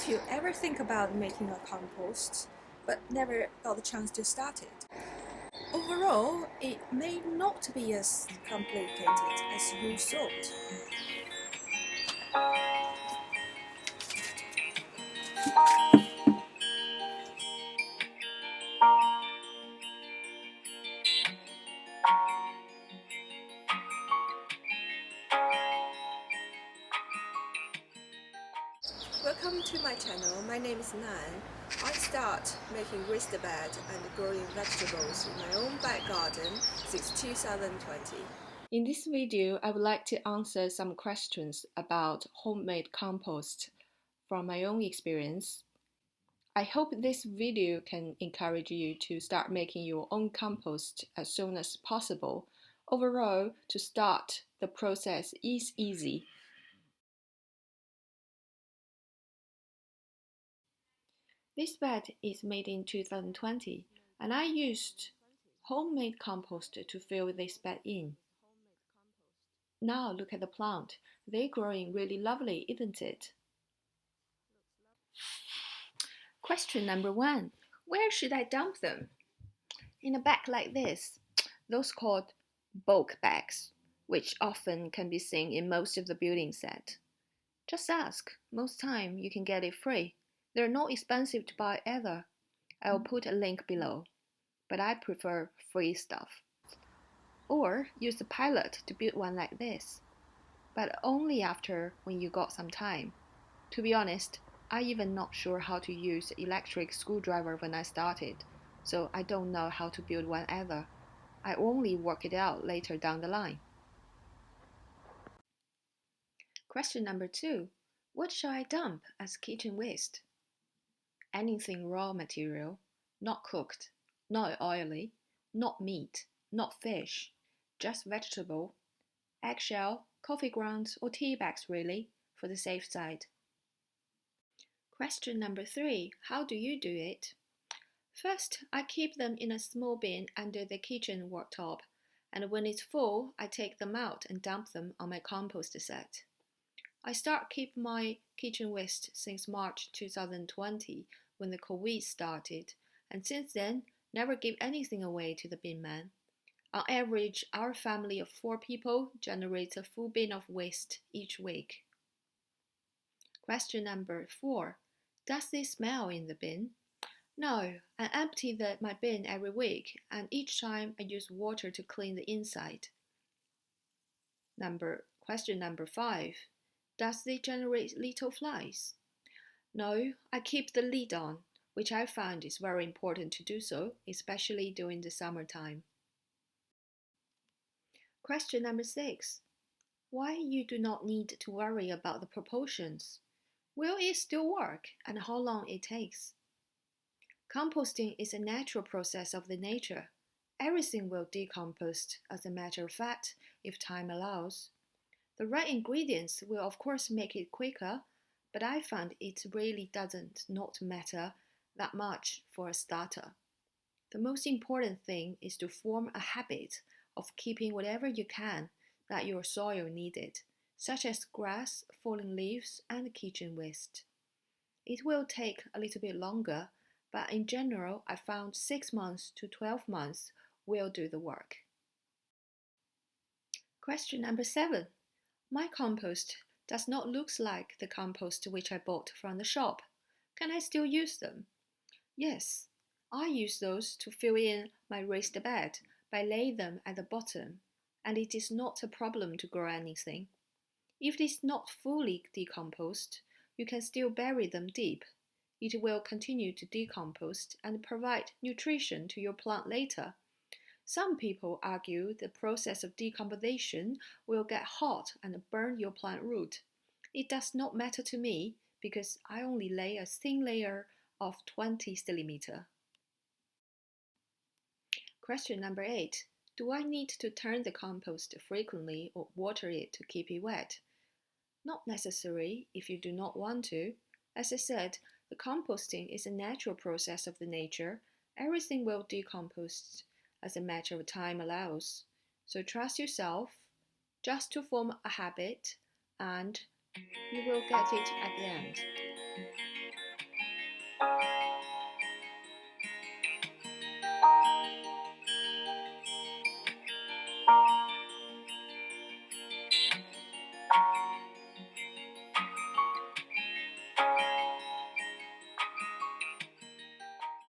Have you ever think about making a compost, but never got the chance to start it? Overall, it may not be as complicated as you thought. Welcome to my channel. My name is Nan. I start making raised bed and growing vegetables in my own back garden since 2020. In this video, I would like to answer some questions about homemade compost from my own experience. I hope this video can encourage you to start making your own compost as soon as possible. Overall, to start, the process is easy. This bed is made in 2020, and I used homemade compost to fill this bed in. Now look at the plant. They're growing really lovely, isn't it? Question number 1. Where should I dump them? In a bag like this, those called bulk bags, which often can be seen in most of the building set. Just ask. Most time you can get it free. They're not expensive to buy either. I'll put a link below, but I prefer free stuff. Or use a pilot to build one like this, but only after when you got some time. To be honest, I even not sure how to use electric screwdriver when I started, so I don't know how to build one either. I only work it out later down the line. Question number 2. What shall I dump as kitchen waste? Anything raw material, not cooked, not oily, not meat, not fish, just vegetable, eggshell, coffee grounds, or tea bags really, for the safe side. Question number 3. How do you do it? First, I keep them in a small bin under the kitchen worktop, and when it's full, I take them out and dump them on my compost set. I start keep my kitchen waste since March 2020 when the COVID started, and since then, never give anything away to the bin man. On average, our family of 4 people generates a full bin of waste each week. Question number 4. Does it smell in the bin? No, I empty my bin every week, and each time I use water to clean the inside. Question number 5. Does it generate little flies? No, I keep the lid on, which I find is very important to do so, especially during the summertime. Question number 6. Why you do not need to worry about the proportions? Will it still work, and how long it takes? Composting is a natural process of the nature. Everything will decompose, as a matter of fact, if time allows. The right ingredients will of course make it quicker, but I find it really doesn't not matter that much for a starter. The most important thing is to form a habit of keeping whatever you can that your soil needed, such as grass, fallen leaves, and kitchen waste. It will take a little bit longer, but in general, I found 6 months to 12 months will do the work. Question number 7. My compost does not look like the compost which I bought from the shop. Can I still use them? Yes, I use those to fill in my raised bed by laying them at the bottom, and it is not a problem to grow anything. If it is not fully decomposed, you can still bury them deep. It will continue to decompose and provide nutrition to your plant later. Some people argue the process of decomposition will get hot and burn your plant root. It does not matter to me because I only lay a thin layer of 20 cm. Question number 8. Do I need to turn the compost frequently or water it to keep it wet? Not necessary if you do not want to. As I said, the composting is a natural process of the nature. Everything will decompose as a matter of time allows. So trust yourself, just to form a habit, and you will get it at the end.